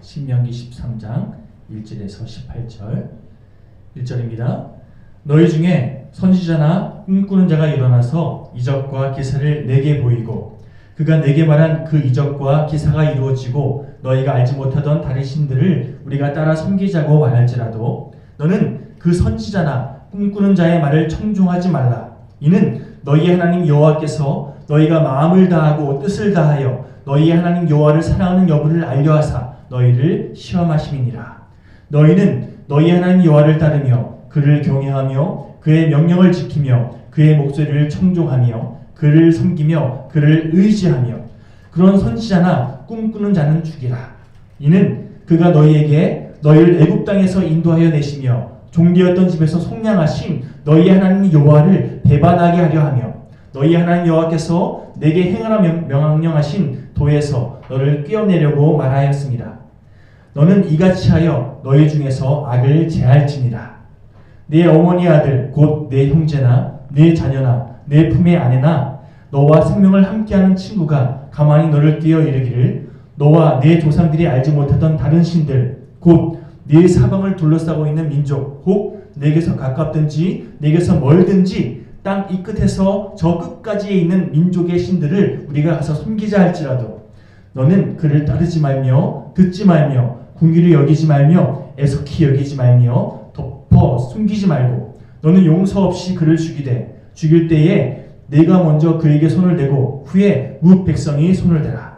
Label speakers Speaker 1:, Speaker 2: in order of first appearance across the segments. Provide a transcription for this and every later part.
Speaker 1: 신명기 13장 1절에서 18절 1절입니다. 너희 중에 선지자나 꿈꾸는 자가 일어나서 이적과 기사를 내게 보이고 그가 내게 말한 그 이적과 기사가 이루어지고 너희가 알지 못하던 다른 신들을 우리가 따라 섬기자고 말할지라도 너는 그 선지자나 꿈꾸는 자의 말을 청종하지 말라. 이는 너희 하나님 여호와께서 너희가 마음을 다하고 뜻을 다하여 너희 하나님 여호와를 사랑하는 여부를 알려하사 너희를 시험하심이니라. 너희는 너희 하나님 여호와를 따르며 그를 경외하며 그의 명령을 지키며 그의 목소리를 청종하며 그를 섬기며 그를 의지하며 그런 선지자나 꿈꾸는 자는 죽이라. 이는 그가 너희에게 너희를 애굽 땅에서 인도하여 내시며 종되었던 집에서 속량하신 너희 하나님 여호와를 배반하게 하려 하며 너희 하나님 여호와께서 내게 행하라 명령하신 도에서 너를 꿰어내려고 말하였습니다. 너는 이같이 하여 너희 중에서 악을 제할지니라. 내 어머니 아들 곧 내 형제나 내 자녀나 내 품의 아내나 너와 생명을 함께하는 친구가 가만히 너를 꿰어 이르기를 너와 내 조상들이 알지 못하던 다른 신들 곧 네 사방을 둘러싸고 있는 민족 혹 내게서 가깝든지 내게서 멀든지 땅 이 끝에서 저 끝까지에 있는 민족의 신들을 우리가 가서 섬기자 할지라도 너는 그를 따르지 말며 듣지 말며 궁휼히 여기지 말며 애석히 여기지 말며 덮어 숨기지 말고 너는 용서 없이 그를 죽이되 죽일 때에 내가 먼저 그에게 손을 대고 후에 뭇 백성이 손을 대라.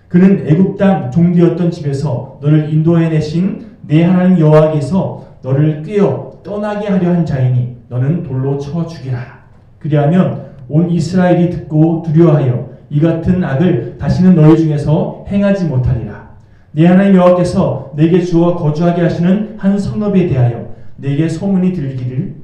Speaker 1: 그는 애굽 땅 종되었던 집에서 너를 인도해 내신 내 하나님 여호와께서 너를 꿰어 떠나게 하려 한 자이니 너는 돌로 쳐 죽이라. 그리하면 온 이스라엘이 듣고 두려워하여 이 같은 악을 다시는 너희 중에서 행하지 못하리라. 내 하나님 여호와께서 내게 주어 거주하게 하시는 한 성읍에 대하여 내게 소문이 들기를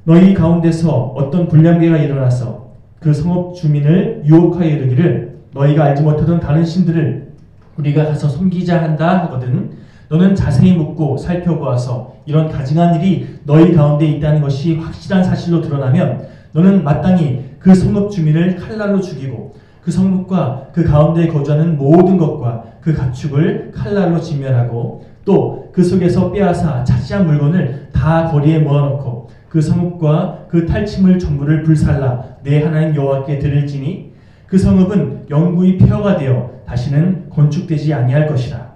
Speaker 1: 너희 가운데서 어떤 불량배가 일어나서 그 성읍 주민을 유혹하여 이르기를 너희가 알지 못하던 다른 신들을 우리가 가서 섬기자 한다 하거든 너는 자세히 묻고 살펴보아서 이런 가증한 일이 너희 가운데 있다는 것이 확실한 사실로 드러나면 너는 마땅히 그 성읍 주민을 칼날로 죽이고 그 성읍과 그 가운데 거주하는 모든 것과 그 가축을 칼날로 진멸하고 또 그 속에서 빼앗아 차지한 물건을 다 거리에 모아놓고 그 성읍과 그 탈취물 전부를 불살라 내 하나님 여호와께 드릴지니 그 성읍은 영구히 폐허가 되어 다시는 건축되지 아니할 것이라.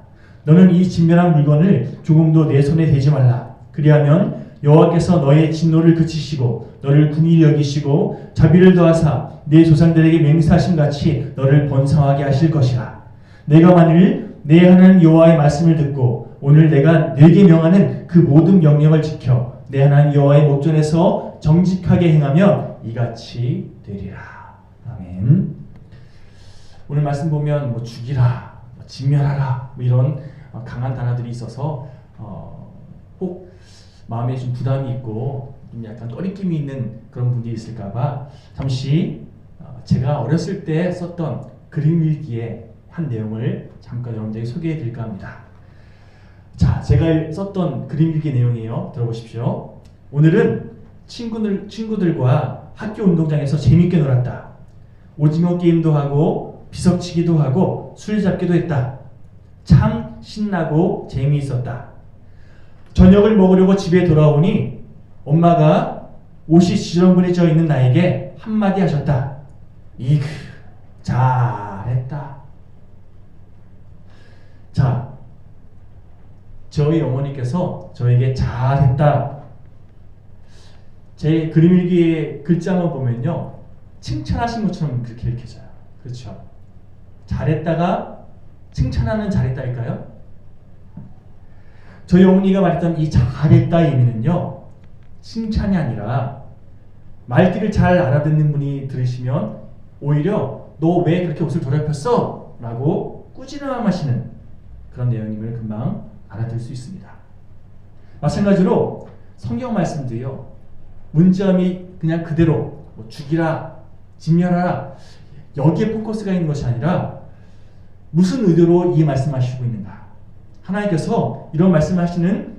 Speaker 1: 너는 이 진멸한 물건을 조금도 내 손에 대지 말라. 그리하면 여호와께서 너의 진노를 그치시고 너를 긍휼히 여기시고 자비를 더하사 내 조상들에게 맹세하신 같이 너를 번성하게 하실 것이라. 내가 만일 내 하나님 여호와의 말씀을 듣고 오늘 내가 네게 명하는 그 모든 명령을 지켜 내 하나님 여호와의 목전에서 정직하게 행하면 이같이 되리라. 아멘. 오늘 말씀 보면 뭐 죽이라, 진멸하라 뭐 이런 강한 단어들이 있어서 혹 마음에 좀 부담이 있고 좀 약간 꺼리낌이 있는 그런 분들이 있을까봐 잠시 제가 어렸을 때 썼던 그림 일기의 한 내용을 잠깐 여러분들에게 소개해 드릴까 합니다. 자, 제가 썼던 그림 일기 내용이에요. 들어보십시오. 오늘은 친구들과 학교 운동장에서 재밌게 놀았다. 오징어 게임도 하고 비석치기도 하고 술잡기도 했다. 참 신나고 재미있었다. 저녁을 먹으려고 집에 돌아오니 엄마가 옷이 지저분해져 있는 나에게 한마디 하셨다. 이그 잘했다. 자, 저희 어머니께서 저에게 잘했다. 제 그림일기의 글자만 보면요, 칭찬하신 것처럼 그렇게 읽혀져요. 그렇죠? 잘했다가 칭찬하는 잘했다일까요? 저희 어머니가 말했던 이 잘했다 의미는요, 칭찬이 아니라 말귀를 잘 알아듣는 분이 들으시면 오히려 너 왜 그렇게 옷을 더럽혔어? 라고 꾸지람하시는 그런 내용임을 금방 알아들 수 있습니다. 마찬가지로 성경 말씀도요, 문자음이 그냥 그대로 뭐 죽이라, 진멸하라 여기에 포커스가 있는 것이 아니라 무슨 의도로 이 말씀하시고 있는가, 하나님께서 이런 말씀하시는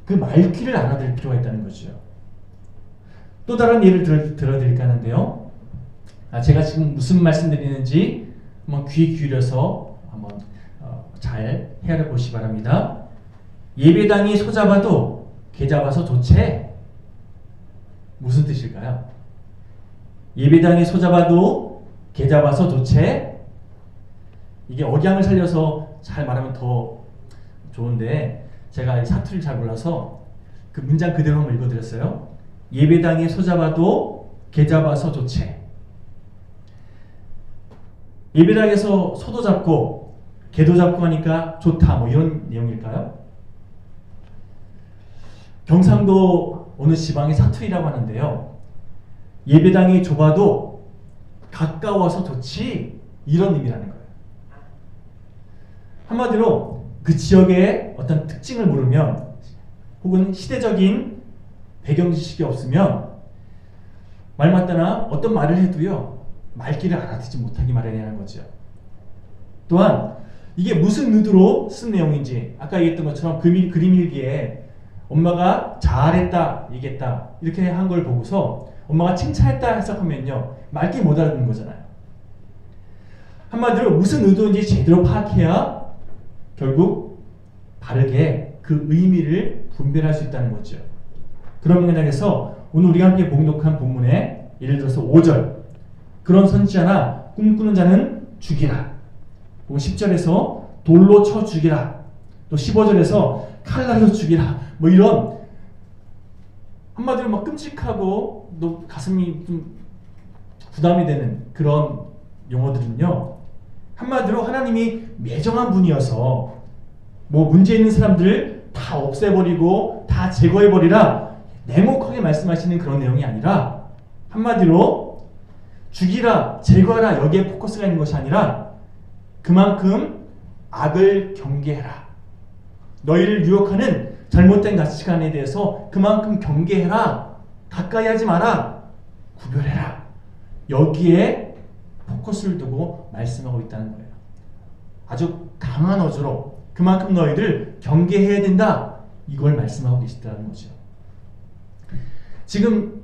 Speaker 1: 그 말귀를 알아들 필요가 있다는 거죠. 또 다른 예를 들어드릴까 하는데요, 제가 지금 무슨 말씀 드리는지 한번 귀 기울여서 한번 잘 헤아려 보시기 바랍니다. 예배당이 소잡아도 개 잡아서 좋지? 무슨 뜻일까요? 예배당이 소잡아도 개 잡아서 좋지? 이게 억양을 살려서 잘 말하면 더 좋은데 제가 이 사투리를 잘 몰라서 그 문장 그대로 한번 읽어드렸어요. 예배당이 소잡아도 개 잡아서 좋지. 예배당에서 소도 잡고 개도 잡고 하니까 좋다, 뭐 이런 내용일까요? 경상도 어느 지방의 사투리라고 하는데요. 예배당이 좁아도 가까워서 좋지, 이런 의미라는 거예요. 한마디로 그 지역의 어떤 특징을 모르면 혹은 시대적인 배경 지식이 없으면 말 맞다나 어떤 말을 해도요, 말귀를 알아듣지 못하기 마련이라는 거죠. 또한 이게 무슨 의도로 쓴 내용인지, 아까 얘기했던 것처럼 그림 일기에 엄마가 잘했다, 얘기했다 이렇게 한 걸 보고서 엄마가 칭찬했다 해석하면요, 말귀 못 알아듣는 거잖아요. 한마디로 무슨 의도인지 제대로 파악해야 결국 바르게 그 의미를 분별할 수 있다는 거죠. 그런 맥락에서 오늘 우리가 함께 봉독한 본문에 예를 들어서 5절, 그런 선지자나 꿈꾸는 자는 죽이라, 10절에서 돌로 쳐 죽이라, 또 15절에서 칼날로 죽이라, 뭐 이런 한마디로 막 끔찍하고 또 가슴이 좀 부담이 되는 그런 용어들은요, 한마디로 하나님이 매정한 분이어서 뭐 문제 있는 사람들을 다 없애버리고 다 제거해버리라 냉혹하게 말씀하시는 그런 내용이 아니라, 한마디로 죽이라, 제거하라 여기에 포커스가 있는 것이 아니라 그만큼 악을 경계해라, 너희를 유혹하는 잘못된 가치관에 대해서 그만큼 경계해라, 가까이 하지 마라, 구별해라, 여기에 포커스를 두고 말씀하고 있다는 거예요. 아주 강한 어조로 그만큼 너희들 경계해야 된다, 이걸 말씀하고 계시다는 거죠. 지금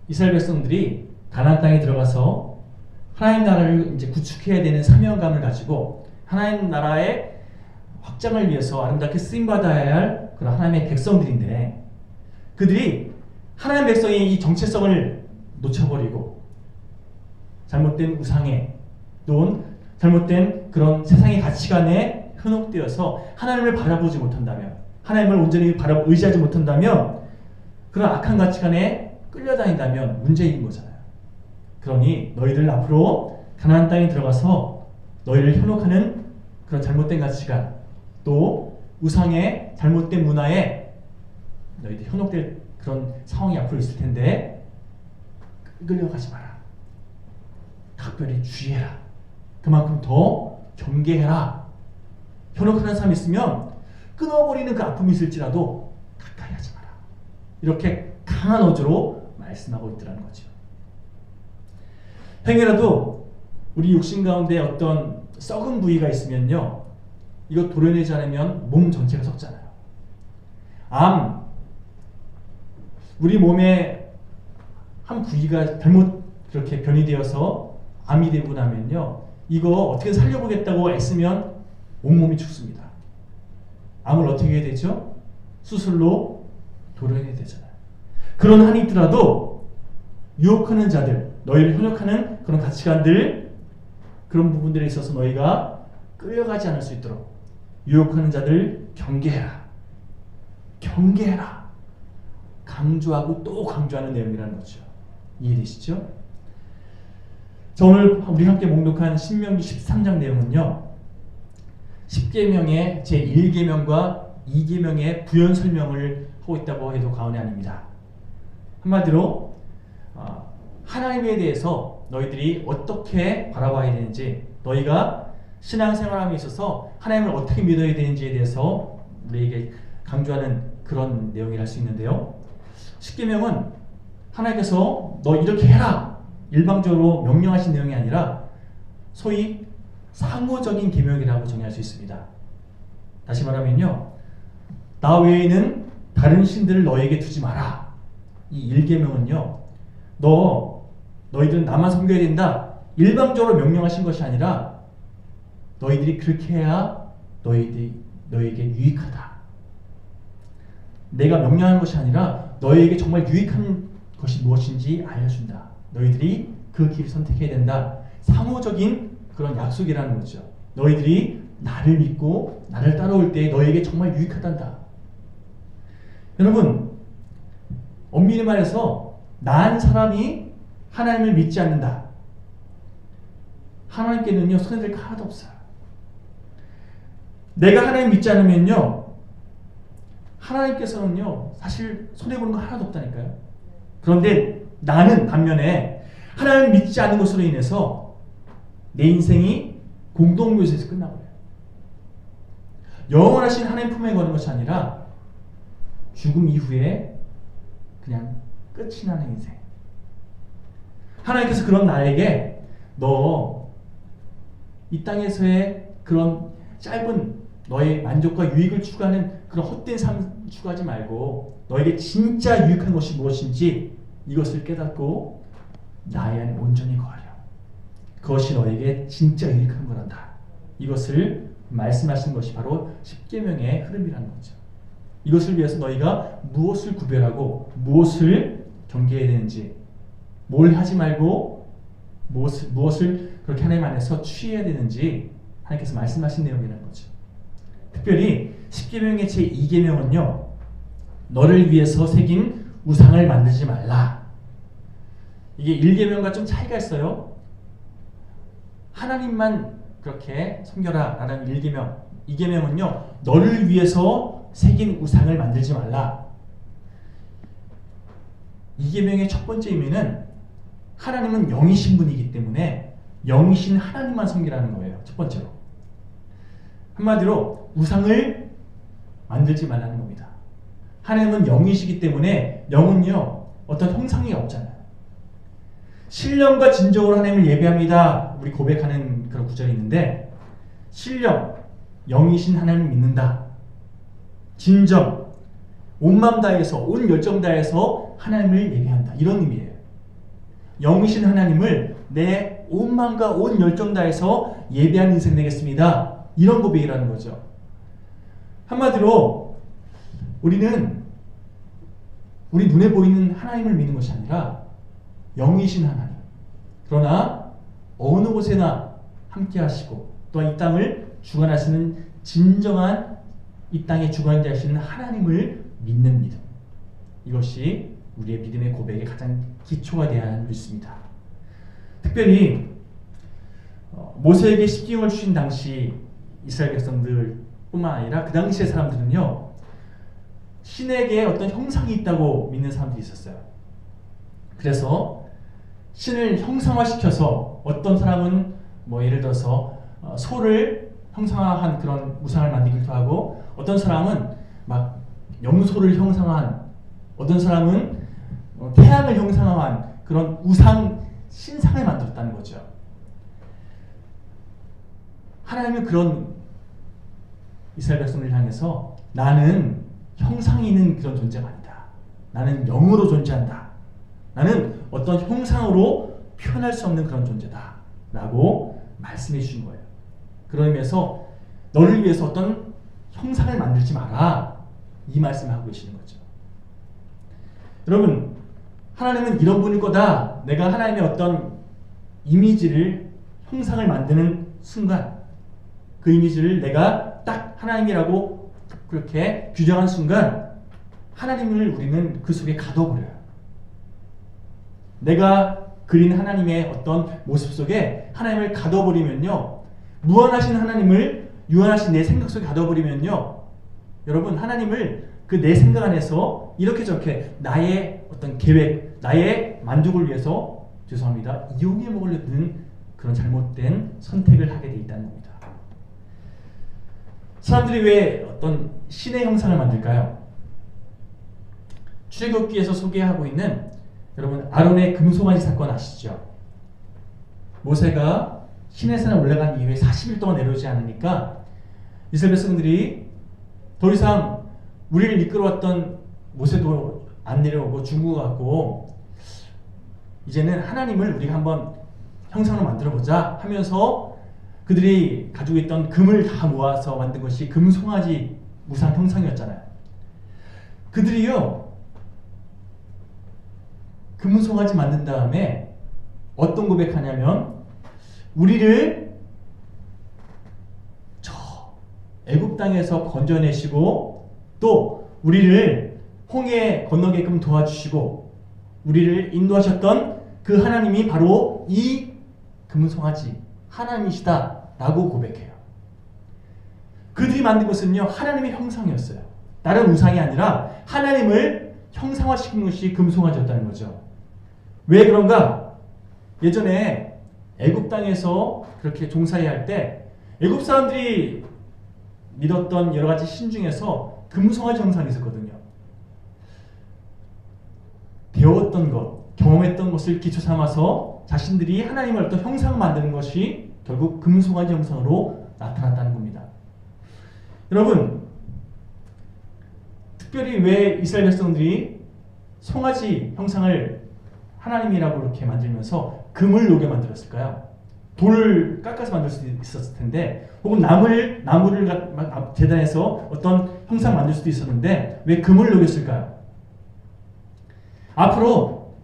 Speaker 1: 이스라엘 백성들이 가나안 땅에 들어가서 하나님 나라를 이제 구축해야 되는 사명감을 가지고 하나님 나라의 확장을 위해서 아름답게 쓰임 받아야 할 그런 하나님의 백성들인데, 그들이 하나님 백성의 이 정체성을 놓쳐버리고 잘못된 우상에 또는 잘못된 그런 세상의 가치관에 현혹되어서 하나님을 바라보지 못한다면, 하나님을 온전히 의지하지 못한다면, 그런 악한 가치관에 끌려다닌다면 문제인 거잖아요. 그러니 너희들 앞으로 가나안 땅에 들어가서 너희를 현혹하는 그런 잘못된 가치관, 또 우상의 잘못된 문화에 너희들 현혹될 그런 상황이 앞으로 있을 텐데 끌려가지 마라, 각별히 주의해라, 그만큼 더 경계해라. 현혹하는 사람이 있으면 끊어버리는 그 아픔이 있을지라도 가까이 하지 마라, 이렇게 강한 어조로 말씀하고 있더라는 거죠. 행여라도 우리 육신 가운데 어떤 썩은 부위가 있으면요, 이거 도려내지 않으면 몸 전체가 썩잖아요. 암, 우리 몸에 한 부위가 잘못 그렇게 변이되어서 암이 되고 나면요, 이거 어떻게 살려보겠다고 애쓰면 온몸이 죽습니다. 암을 어떻게 해야 되죠? 수술로 도려내야 되잖아요. 그런 한이 있더라도 유혹하는 자들, 너희를 현혹하는 그런 가치관들, 그런 부분들에 있어서 너희가 끌려가지 않을 수 있도록 유혹하는 자들 경계해라, 경계해라, 강조하고 또 강조하는 내용이라는 거죠. 이해되시죠? 자, 오늘 우리 함께 봉독한 신명기 13장 내용은요, 10계명의 제1계명과 2계명의 부연 설명을 하고 있다고 해도 과언이 아닙니다. 한마디로 하나님에 대해서 너희들이 어떻게 바라봐야 되는지, 너희가 신앙생활함에 있어서 하나님을 어떻게 믿어야 되는지에 대해서 우리에게 강조하는 그런 내용이라 할 수 있는데요, 10계명은 하나님께서 너 이렇게 해라 일방적으로 명령하신 내용이 아니라 소위 상호적인 계명이라고 정의할 수 있습니다. 다시 말하면요, 나 외에는 다른 신들을 너에게 두지 마라. 이 1계명은요, 너희들은 나만 섬겨야 된다 일방적으로 명령하신 것이 아니라 너희들이 그렇게 해야 너에게 유익하다. 내가 명령하는 것이 아니라 너에게 정말 유익한 것이 무엇인지 알려준다. 너희들이 그 길을 선택해야 된다. 상호적인 그런 약속이라는 거죠. 너희들이 나를 믿고 나를 따라올 때 너에게 정말 유익하단다. 여러분, 엄밀히 말해서 나은 사람이 하나님을 믿지 않는다. 하나님께는요, 손해될 거 하나도 없어요. 내가 하나님 믿지 않으면요, 하나님께서는요, 사실 손해보는 거 하나도 없다니까요. 그런데 나는 반면에 하나님을 믿지 않는 것으로 인해서 내 인생이 공동묘지에서 끝나버려요. 영원하신 하나님 품에 거는 것이 아니라 죽음 이후에 그냥 끝이 나는 인생. 하나님께서 그런 나에게 너 이 땅에서의 그런 짧은 너의 만족과 유익을 추구하는 그런 헛된 삶 추구하지 말고 너에게 진짜 유익한 것이 무엇인지 이것을 깨닫고 나의 안에 온전히 거하려. 그것이 너에게 진짜 유익한 거란다. 이것을 말씀하신 것이 바로 십계명의 흐름이라는 거죠. 이것을 위해서 너희가 무엇을 구별하고 무엇을 경계해야 되는지, 뭘 하지 말고 무엇을 그렇게 하나님 안에서 취해야 되는지 하나님께서 말씀하신 내용이라는 거죠. 특별히 십계명의 제2계명은요, 너를 위해서 새긴 우상을 만들지 말라. 이게 1계명과 좀 차이가 있어요. 하나님만 그렇게 섬겨라 라는 1계명. 2계명은요, 너를 위해서 새긴 우상을 만들지 말라. 2계명의 첫 번째 의미는 하나님은 영이신 분이기 때문에 영이신 하나님만 섬기라는 거예요. 첫 번째로. 한마디로 우상을 만들지 말라는 겁니다. 하나님은 영이시기 때문에 영은요, 어떤 형상이 없잖아요. 신령과 진정으로 하나님을 예배합니다. 우리 고백하는 그런 구절이 있는데, 신령, 영이신 하나님을 믿는다. 진정, 온 마음 다해서, 온 열정 다해서 하나님을 예배한다. 이런 의미예요. 영이신 하나님을 내 온 마음과 온 열정 다해서 예배하는 인생 되겠습니다. 이런 고백이라는 거죠. 한마디로 우리는 우리 눈에 보이는 하나님을 믿는 것이 아니라 영이신 하나님, 그러나 어느 곳에나 함께 하시고 또한 이 땅을 주관하시는 진정한 이 땅의 주관자이시는 하나님을 믿는 믿음, 이것이 우리의 믿음의 고백의 가장 기초가 되어야 믿습니다. 특별히 모세에게 십계명을 주신 당시 이스라엘 백성들 뿐만 아니라 그 당시의 사람들은요, 신에게 어떤 형상이 있다고 믿는 사람들이 있었어요. 그래서 신을 형상화시켜서 어떤 사람은 예를 들어서 소를 형상화한 그런 우상을 만들기도 하고, 어떤 사람은 막 염소를 형상화한, 어떤 사람은 태양을 형상화한 그런 우상 신상을 만들었다는 거죠. 하나님은 그런 이스라엘 백성들을 향해서 나는 형상이 있는 그런 존재가 아니다. 나는 영으로 존재한다. 나는 어떤 형상으로 표현할 수 없는 그런 존재다. 라고 말씀해 주신 거예요. 그런 의미에서 너를 위해서 어떤 형상을 만들지 마라. 이 말씀을 하고 계시는 거죠. 여러분, 하나님은 이런 분일 거다. 내가 하나님의 어떤 이미지를, 형상을 만드는 순간, 그 이미지를 내가 딱 하나님이라고 그렇게 규정한 순간 하나님을 우리는 그 속에 가둬버려요. 내가 그린 하나님의 어떤 모습 속에 하나님을 가둬버리면요, 무한하신 하나님을 유한하신 내 생각 속에 가둬버리면요, 여러분, 하나님을 그 내 생각 안에서 이렇게 저렇게 나의 어떤 계획, 나의 만족을 위해서, 죄송합니다, 이용해 먹으려는 그런 잘못된 선택을 하게 돼 있다는 겁니다. 사람들이 왜 어떤 신의 형상을 만들까요? 출애굽기에서 소개하고 있는, 여러분, 아론의 금송아지 사건 아시죠? 모세가 시내산에 올라간 이후에 40일 동안 내려오지 않으니까 이스라엘 백성들이 더 이상 우리를 이끌어왔던 모세도 안 내려오고 죽은 것 같고, 이제는 하나님을 우리가 한번 형상으로 만들어보자 하면서 그들이 가지고 있던 금을 다 모아서 만든 것이 금송아지 우상 형상이었잖아요. 그들이요, 금송아지 만든 다음에 어떤 고백하냐면, 우리를 저 애굽 땅에서 건져내시고 또 우리를 홍해 건너게끔 도와주시고 우리를 인도하셨던 그 하나님이 바로 이 금송아지 하나님이시다 라고 고백해요. 그들이 만든 것은요, 하나님의 형상이었어요. 다른 우상이 아니라 하나님을 형상화시킨 것이 금송아지였다는 거죠. 왜 그런가? 예전에 애굽 땅에서 그렇게 종사해야 할 때 애굽 사람들이 믿었던 여러 가지 신 중에서 금송아지 형상이 있었거든요. 배웠던 것, 경험했던 것을 기초 삼아서 자신들이 하나님을 어떤 형상 만드는 것이 결국 금송아지 형상으로 나타났다는 겁니다. 여러분, 특별히 왜 이스라엘 백성들이 송아지 형상을 하나님이라고 이렇게 만들면서 금을 녹여 만들었을까요? 돌을 깎아서 만들 수도 있었을 텐데, 혹은 나무를 재단해서 어떤 형상 만들 수도 있었는데 왜 금을 녹였을까요? 앞으로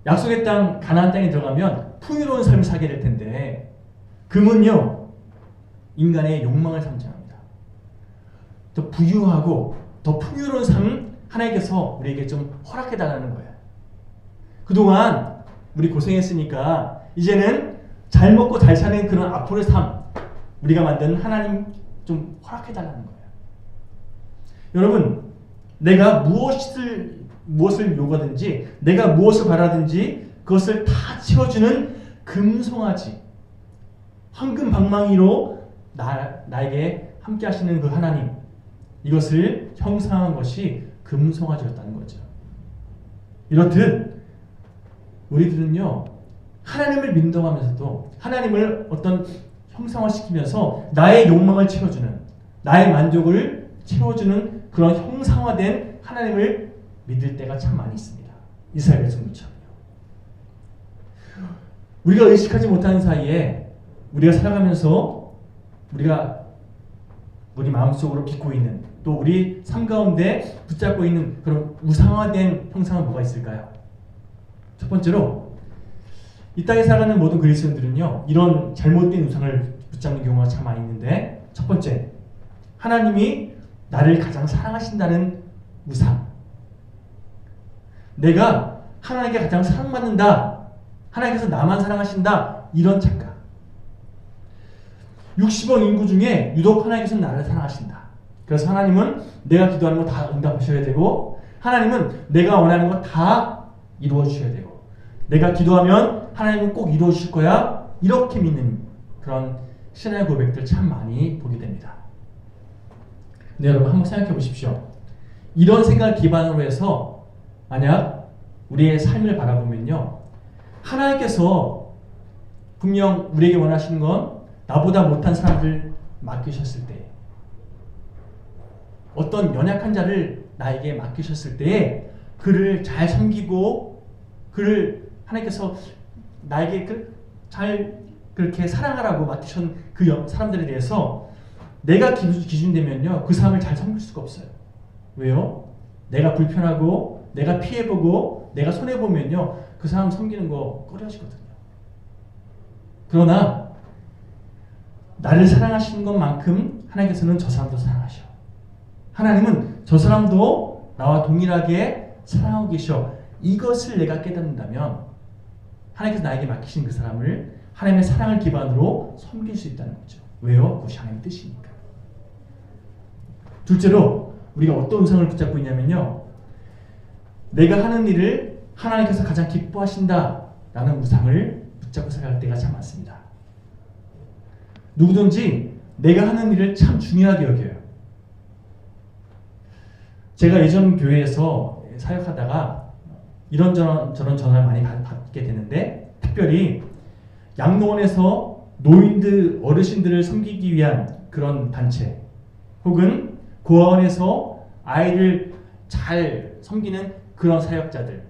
Speaker 1: 약속의 땅 가나안 땅에 들어가면 풍요로운 삶을 살게 될 텐데, 금은요 인간의 욕망을 상징합니다. 더 부유하고 더 풍요로운 삶 하나님께서 우리에게 좀 허락해 달라는 거예요. 그동안 우리 고생했으니까 이제는 잘 먹고 잘 사는 그런 앞으로의 삶, 우리가 만든 하나님 좀 허락해 달라는 거예요. 여러분, 내가 무엇을 요구하든지, 내가 무엇을 바라든지 그것을 다 채워주는 금송아지, 황금 방망이로 나에게 함께 하시는 그 하나님, 이것을 형상한 것이 금송아지였다는 거죠. 이렇듯 우리들은요, 하나님을 민동하면서도 하나님을 어떤 형상화시키면서 나의 욕망을 채워주는, 나의 만족을 채워주는 그런 형상화된 하나님을 믿을 때가 참 많이 있습니다. 이스라엘 백성들처럼요. 우리가 의식하지 못하는 사이에 우리가 살아가면서 우리 마음속으로 빚고 있는, 또 우리 삶 가운데 붙잡고 있는 그런 우상화된 형상은 뭐가 있을까요? 첫 번째로, 이 땅에 살아가는 모든 그리스도인들은요, 이런 잘못된 우상을 붙잡는 경우가 참 많이 있는데, 첫 번째, 하나님이 나를 가장 사랑하신다는 우상, 내가 하나님께 가장 사랑받는다, 하나님께서 나만 사랑하신다, 이런 착각. 60억 인구 중에 유독 하나님께서는 나를 사랑하신다. 그래서 하나님은 내가 기도하는 거 다 응답하셔야 되고, 하나님은 내가 원하는 거 다 이루어 주셔야 되고, 내가 기도하면 하나님은 꼭 이루어 주실 거야, 이렇게 믿는 그런 신앙의 고백들 참 많이 보게 됩니다. 근데 여러분, 한번 생각해 보십시오. 이런 생각을 기반으로 해서 만약 우리의 삶을 바라보면요, 하나님께서 분명 우리에게 원하시는 건 나보다 못한 사람들 맡기셨을 때, 어떤 연약한 자를 나에게 맡기셨을 때 그를 잘 섬기고 그를 하나님께서 나에게 잘 그렇게 사랑하라고 맡기신 그 사람들에 대해서 내가 기준되면요, 그 사람을 잘 섬길 수가 없어요. 왜요? 내가 불편하고 내가 피해보고 내가 손해보면요, 그 사람 섬기는 거 꺼려지거든요. 그러나 나를 사랑하시는 것만큼 하나님께서는 저 사람도 사랑하셔. 하나님은 저 사람도 나와 동일하게 사랑하고 계셔. 이것을 내가 깨닫는다면 하나님께서 나에게 맡기신 그 사람을 하나님의 사랑을 기반으로 섬길 수 있다는 거죠. 왜요? 그것이 하나님의 뜻이니까. 둘째로, 우리가 어떤 우상을 붙잡고 있냐면요, 내가 하는 일을 하나님께서 가장 기뻐하신다라는 우상을 붙잡고 살아갈 때가 참 많습니다. 누구든지 내가 하는 일을 참 중요하게 여겨요. 제가 예전 교회에서 사역하다가 이런저런 전화를 많이 받게 되는데, 특별히 양로원에서 노인들, 어르신들을 섬기기 위한 그런 단체, 혹은 고아원에서 아이를 잘 섬기는 그런 사역자들,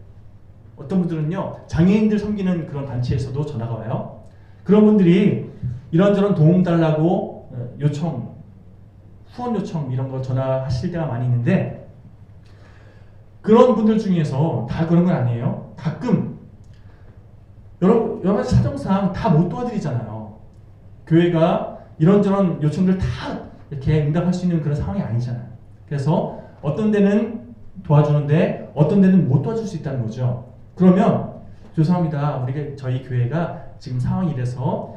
Speaker 1: 어떤 분들은요 장애인들 섬기는 그런 단체에서도 전화가 와요. 그런 분들이 이런저런 도움 달라고 요청, 후원 요청 이런 거 전화하실 때가 많이 있는데 그런 분들 중에서 다 그런 건 아니에요. 가끔 여러 가지 사정상 다 못 도와드리잖아요. 교회가 이런저런 요청들 다 이렇게 응답할 수 있는 그런 상황이 아니잖아요. 그래서 어떤 데는 도와주는데 어떤 데는 못 도와줄 수 있다는 거죠. 그러면 죄송합니다. 저희 교회가 지금 상황이 이래서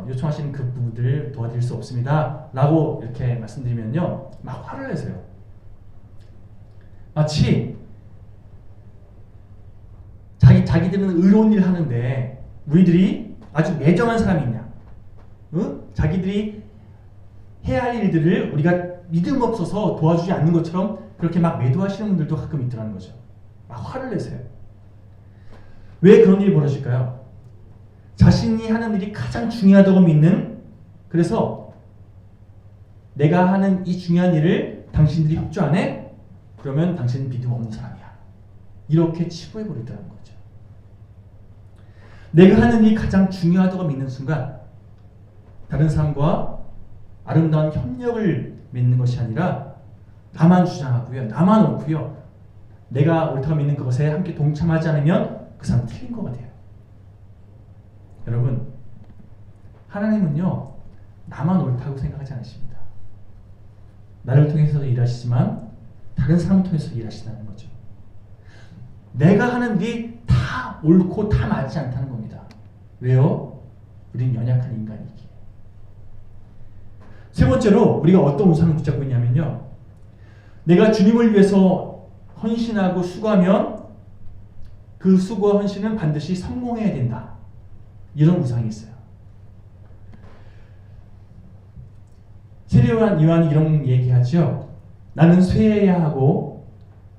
Speaker 1: 요청하시는 그 부분들 도와드릴 수 없습니다. 라고 이렇게 말씀드리면요. 막 화를 내세요. 마치 자기들은 의로운 일을 하는데 우리들이 아주 매정한 사람이냐? 자기들이 해야 할 일들을 우리가 믿음 없어서 도와주지 않는 것처럼 그렇게 막 매도하시는 분들도 가끔 있더라는 거죠. 막 화를 내세요. 왜 그런 일이 벌어질까요? 자신이 하는 일이 가장 중요하다고 믿는, 그래서 내가 하는 이 중요한 일을 당신들이 협조 안 해? 그러면 당신은 믿음 없는 사람이야. 이렇게 치부해버리더라는 거죠. 내가 하는 일이 가장 중요하다고 믿는 순간 다른 사람과 아름다운 협력을 맺는 것이 아니라 나만 주장하고요. 나만 옳고요. 내가 옳다고 믿는 그것에 함께 동참하지 않으면 그 사람은 틀린 거가 돼요. 여러분, 하나님은요. 나만 옳다고 생각하지 않으십니다. 나를 통해서 일하시지만 다른 사람을 통해서 일하신다는 거죠. 내가 하는 일이 다 옳고 다 맞지 않다는 겁니다. 왜요? 우린 연약한 인간이기에. 세 번째로 우리가 어떤 우상을 붙잡고 있냐면요. 내가 주님을 위해서 헌신하고 수고하면 그 수고와 헌신은 반드시 성공해야 된다. 이런 우상이 있어요. 세례요한 요한이 이런 얘기하죠. 나는 쇠해야 하고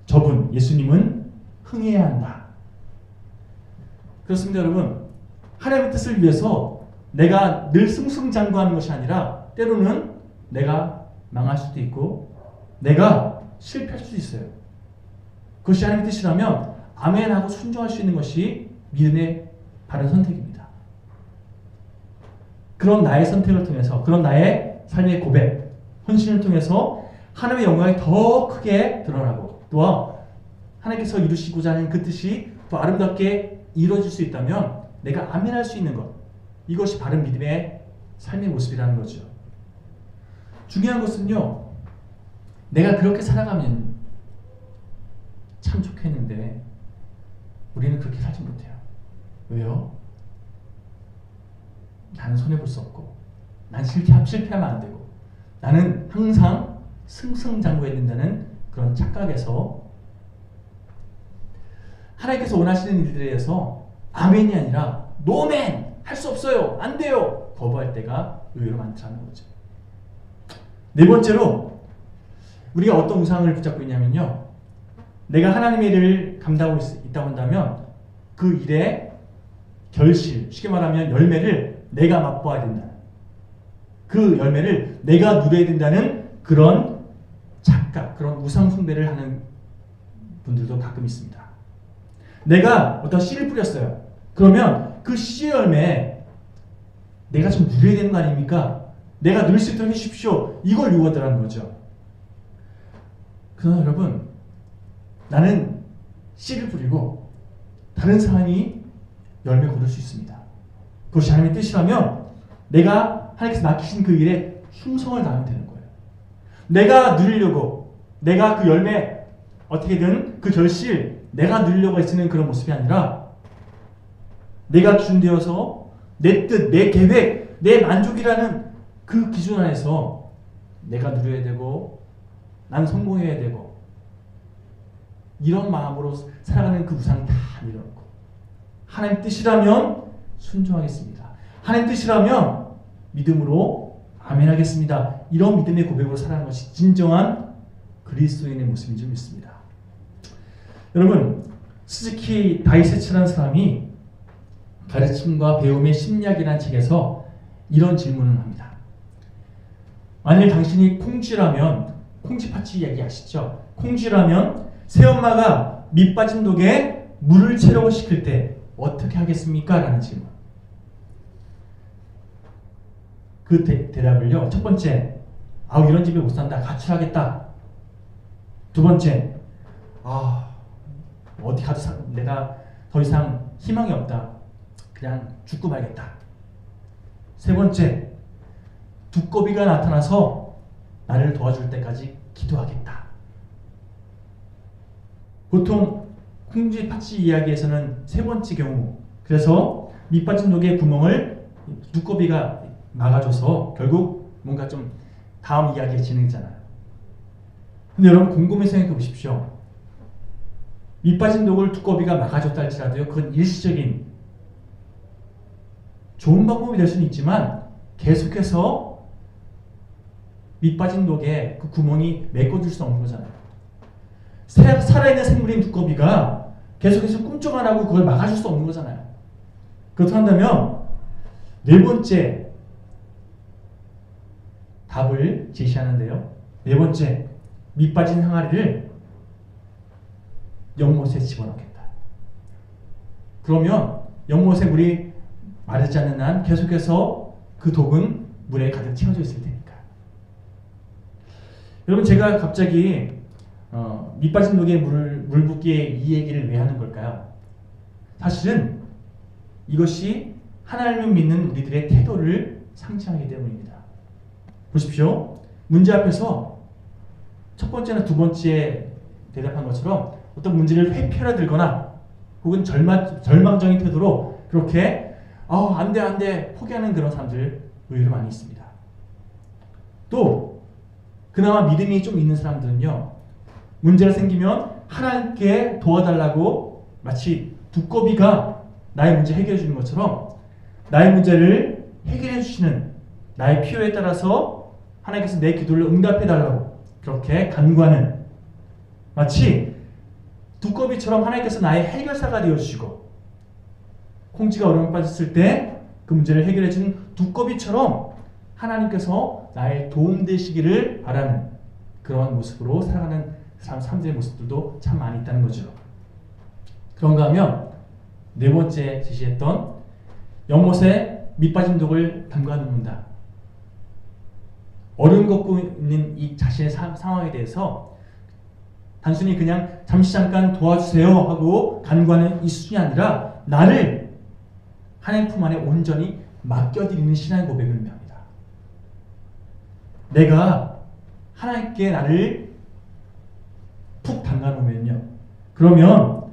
Speaker 1: 저분 예수님은 흥해야 한다. 그렇습니다, 여러분. 하나님의 뜻을 위해서 내가 늘 승승장구하는 것이 아니라 때로는 내가 망할 수도 있고 내가 실패할 수도 있어요. 그것이 하나님의 뜻이라면 아멘하고 순종할 수 있는 것이 믿음의 바른 선택입니다. 그런 나의 선택을 통해서, 그런 나의 삶의 고백, 헌신을 통해서 하나님의 영광이 더 크게 드러나고 또 하나님께서 이루시고자 하는 그 뜻이 더 아름답게 이루어질 수 있다면 내가 아멘할 수 있는 것, 이것이 바른 믿음의 삶의 모습이라는 거죠. 중요한 것은요, 내가 그렇게 살아가면 참 좋겠는데 우리는 그렇게 살지 못해요. 왜요? 나는 손해볼 수 없고 난 실패하면 안 되고 나는 항상 승승장구해야 된다는 그런 착각에서 하나님께서 원하시는 일들에 대해서 아멘이 아니라 노멘! 할 수 없어요! 안 돼요! 거부할 때가 의외로 많다는 거죠. 네 번째로 우리가 어떤 우상을 붙잡고 있냐면요. 내가 하나님의 일을 감당하고 있다고 한다면 그 일의 결실, 쉽게 말하면 열매를 내가 맛보아야 된다. 그 열매를 내가 누려야 된다는 그런 착각, 그런 우상 숭배를 하는 분들도 가끔 있습니다. 내가 어떤 씨를 뿌렸어요. 그러면 그 씨의 열매 내가 좀 누려야 되는 거 아닙니까? 내가 누릴 수 있도록 해주십시오. 이걸 요구하더라는 거죠. 그러나 여러분, 나는 씨를 뿌리고 다른 사람이 열매 거둘 수 있습니다. 그것이 하나님의 뜻이라면 내가 하나님께서 맡기신 그 일에 충성을 다하면 되는 거예요. 내가 누리려고, 내가 그 열매 어떻게든 그 결실 내가 누리려고 애쓰는 그런 모습이 아니라 내가 기준되어서 내 뜻, 내 계획, 내 만족이라는 그 기준 안에서 내가 누려야 되고 난 성공해야 되고 이런 마음으로 살아가는 그 우상이 다 밀어놓고 하나님 뜻이라면 순종하겠습니다. 하나님 뜻이라면 믿음으로 아멘하겠습니다. 이런 믿음의 고백으로 살아가는 것이 진정한 그리스도인의 모습인 줄 믿습니다. 여러분, 스즈키 다이세츠라는 사람이 가르침과 배움의 심리학이라는 책에서 이런 질문을 합니다. 만일 당신이 콩쥐라면, 콩쥐팥쥐 이야기 아시죠? 콩쥐라면 새엄마가 밑 빠진 독에 물을 채려고 시킬 때 어떻게 하겠습니까? 라는 질문. 그 대답을요. 첫 번째, 아우 이런 집에 못 산다. 가출하겠다. 두 번째, 어디 가도 내가 더 이상 희망이 없다. 그냥 죽고 말겠다. 세 번째, 두꺼비가 나타나서 나를 도와줄 때까지 기도하겠다. 보통 콩쥐 팥쥐 이야기에서는 세 번째 경우, 그래서 밑빠진 독의 구멍을 두꺼비가 막아줘서 결국 뭔가 좀 다음 이야기가 진행되잖아요. 근데 여러분 곰곰이 생각해 보십시오. 밑빠진 독을 두꺼비가 막아줬다 할지라도요, 그건 일시적인 좋은 방법이 될 수는 있지만 계속해서 밑빠진 독에 그 구멍이 메꿔줄 수 없는 거잖아요. 살아있는 생물인 두꺼비가 계속해서 꿈쩍 안 하고 그걸 막아줄 수 없는 거잖아요. 그렇다면 네 번째 답을 제시하는데요. 네 번째, 밑빠진 항아리를 연못에 집어넣겠다. 그러면 연못에 물이 마르지 않는 한 계속해서 그 독은 물에 가득 채워져 있을 테니까. 여러분 제가 갑자기 밑빠진 독에 물 붓기에 이 얘기를 왜 하는 걸까요? 사실은 이것이 하나님을 믿는 우리들의 태도를 상징하기 때문입니다. 보십시오. 문제 앞에서 첫 번째나 두 번째 대답한 것처럼 어떤 문제를 회피하려 들거나 혹은 절망적인 태도로 그렇게 안 돼 포기하는 그런 사람들 의외로 많이 있습니다. 또 그나마 믿음이 좀 있는 사람들은요, 문제가 생기면 하나님께 도와달라고 마치 두꺼비가 나의 문제 해결해 주는 것처럼 나의 문제를 해결해 주시는 나의 필요에 따라서 하나님께서 내 기도를 응답해 달라고 그렇게 간구하는, 마치 두꺼비처럼 하나님께서 나의 해결사가 되어주시고 콩쥐가 어려움에 빠졌을 때 그 문제를 해결해 주는 두꺼비처럼 하나님께서 나의 도움 되시기를 바라는 그런 모습으로 살아가는 사람들의 모습들도 참 많이 있다는 거죠. 그런가 하면 네 번째 제시했던 연못에 밑빠진 독을 담가 놓는다. 어려움 겪고 있는 이 자신의 상황에 대해서 단순히 그냥 잠깐 도와주세요 하고 간구하는 이 수준이 아니라 나를 하나님 품 안에 온전히 맡겨드리는 신앙의 고백을 의미합니다. 내가 하나님께 나를 푹 담가놓으면요, 그러면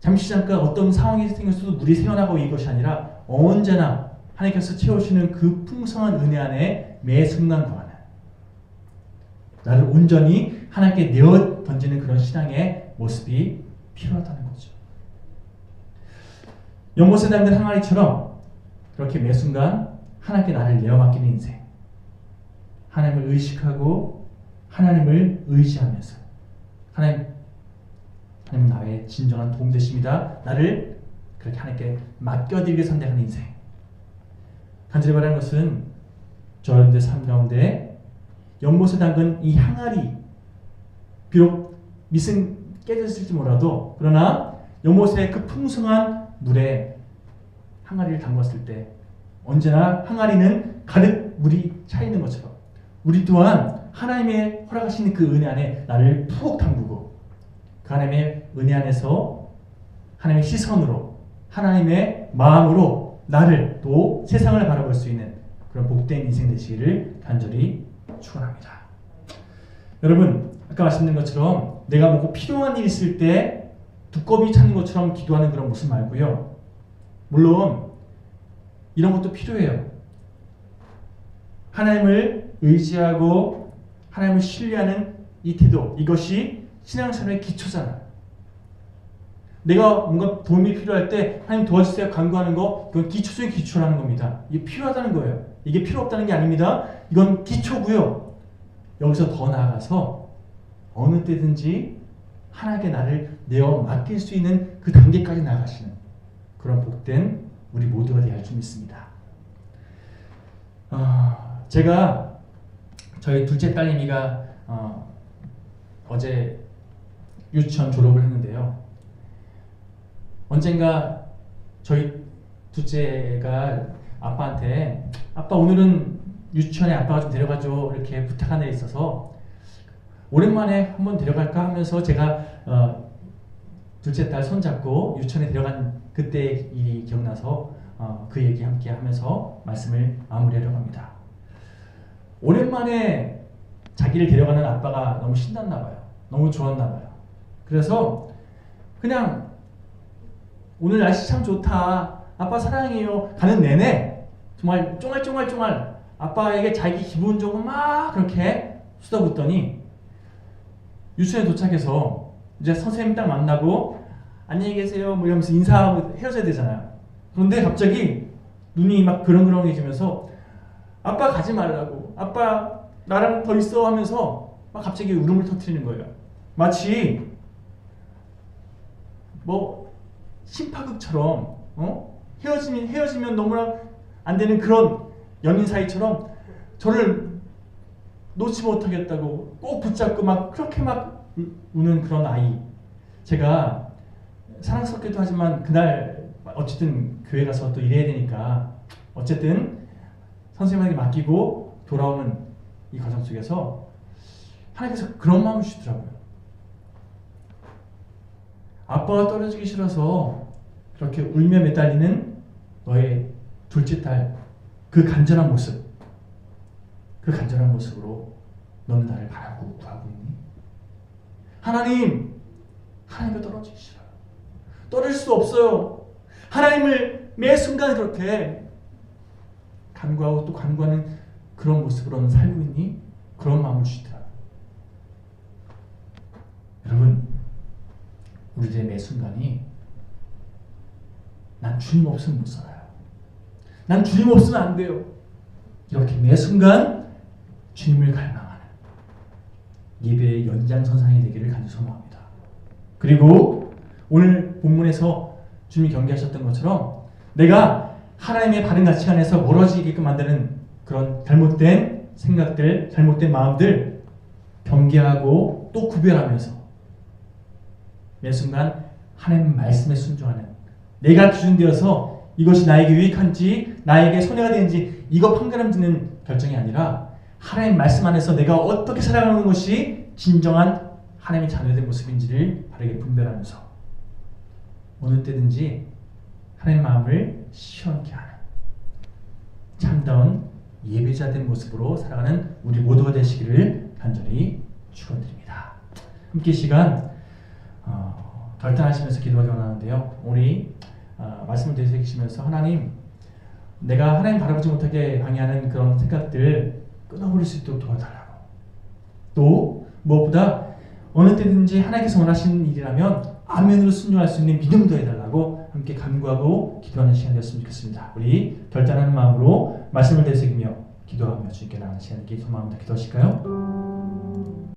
Speaker 1: 잠깐 어떤 상황이 생겼어도 물이 새어나가고 이것이 아니라 언제나 하나님께서 채우시는 그 풍성한 은혜 안에 매 순간 거하는, 나를 온전히 하나님께 내어 던지는 그런 신앙의 모습이 필요하다는 거죠. 연못에 담긴 항아리처럼 그렇게 매 순간 하나님께 나를 내어 맡기는 인생, 하나님을 의식하고 하나님을 의지하면서 하나님은 나의 진정한 도움 되십니다. 나를 그렇게 하나님께 맡겨드리게 선택하는 인생. 간절히 바라는 것은 저희들의 삶 가운데 연못에 담근 이 항아리, 비록 밑은 깨졌을지 몰라도 그러나 연못의 그 풍성한 물에 항아리를 담갔을 때 언제나 항아리는 가득 물이 차 있는 것처럼 우리 또한 하나님의 허락하시는 그 은혜 안에 나를 푹 담그고 그 하나님의 은혜 안에서 하나님의 시선으로 하나님의 마음으로 나를 또 세상을 바라볼 수 있는 그런 복된 인생 되시기를 간절히 축원합니다. 여러분 아까 말씀드린 것처럼 내가 뭔가 필요한 일이 있을 때 두꺼비 찾는 것처럼 기도하는 그런 모습 말고요. 물론 이런 것도 필요해요. 하나님을 의지하고 하나님을 신뢰하는 이 태도, 이것이 신앙생활의 기초잖아요. 내가 뭔가 도움이 필요할 때 하나님 도와주세요 간구하는 거, 이건 기초 중에 기초라는 겁니다. 이게 필요하다는 거예요. 이게 필요 없다는 게 아닙니다. 이건 기초고요. 여기서 더 나아가서 어느 때든지 하나님께 나를 내어 맡길 수 있는 그 단계까지 나아가시는 그런 복된 우리 모두가 되어야 할 줄 믿습니다. 제가 저희 둘째 딸내미가 어제 유치원 졸업을 했는데요. 언젠가 저희 둘째가 아빠한테 아빠 오늘은 유치원에 아빠가 좀 데려가줘 이렇게 부탁한 일이 있어서 오랜만에 한번 데려갈까 하면서 제가 둘째 딸 손잡고 유치원에 데려간 그때 일이 기억나서 그 얘기 함께 하면서 말씀을 마무리하려고 합니다. 오랜만에 자기를 데려가는 아빠가 너무 신났나 봐요. 너무 좋았나 봐요. 그래서 그냥 오늘 날씨 참 좋다. 아빠 사랑해요. 가는 내내 정말 쫑알쫑알 아빠에게 자기 기분 좋고 막 그렇게 쏟아붓더니 유치원에 도착해서 이제 선생님 딱 만나고 안녕히 계세요 뭐 이러면서 인사하고 헤어져야 되잖아요. 그런데 갑자기 눈이 막 그렁그렁해지면서 아빠 가지 말라고 아빠 나랑 더 있어 하면서 막 갑자기 울음을 터뜨리는 거예요. 마치 뭐 심파극처럼 헤어지면 너무나 안 되는 그런 연인 사이처럼 저를 놓지 못하겠다고 꼭 붙잡고 막 그렇게 막 우는 그런 아이. 제가 사랑스럽기도 하지만 그날 어쨌든 교회 가서 또 일해야 되니까 어쨌든 선생님에게 맡기고 돌아오는 이 과정 속에서 하나님께서 그런 마음을 주시더라고요. 아빠가 떨어지기 싫어서 그렇게 울며 매달리는 너의 둘째 딸 그 간절한 모습, 그 간절한 모습으로 너는 나를 바라고 구하고 있니? 하나님과 떨어지기 싫어요. 떨어질 수 없어요. 하나님을 매 순간 그렇게 간구하고 또 간구하는 그런 모습으로는 살고 있니? 그런 마음을 주시더라고요. 여러분, 우리들의 매 순간이 난 주님 없으면 못 살아요. 난 주님 없으면 안 돼요. 이렇게 매 순간 주님을 갈망하는 예배의 연장선상이 되기를 간절히 소망합니다. 그리고 오늘 본문에서 주님이 경계하셨던 것처럼 내가 하나님의 바른 가치관에서 멀어지게끔 만드는 그런 잘못된 생각들, 잘못된 마음들 경계하고 또 구별하면서 매 순간 하나님 말씀에 순종하는 내가 기준되어서 이것이 나에게 유익한지 나에게 손해가 되는지 이거 판가름짓는 결정이 아니라 하나님 말씀 안에서 내가 어떻게 살아가는 것이 진정한 하나님의 자녀된 모습인지를 바르게 분별하면서 어느 때든지 하나님 마음을 시원케 하는 참다운 예배자된 모습으로 살아가는 우리 모두가 되시기를 간절히 축원드립니다. 함께 시간 결단하시면서 기도하기 원하는데요. 우리 말씀을 되새기시면서 하나님, 내가 하나님 바라보지 못하게 방해하는 그런 생각들 끊어버릴 수 있도록 도와달라고. 또 무엇보다 어느 때든지 하나님께서 원하시는 일이라면 아멘으로 순종할 수 있는 믿음도 해달라고 함께 간구하고 기도하는 시간 되었으면 좋겠습니다. 우리 결단하는 마음으로 말씀을 되새기며 기도하며 주님께 나가는 시간 되길 소망합니다. 기도하실까요?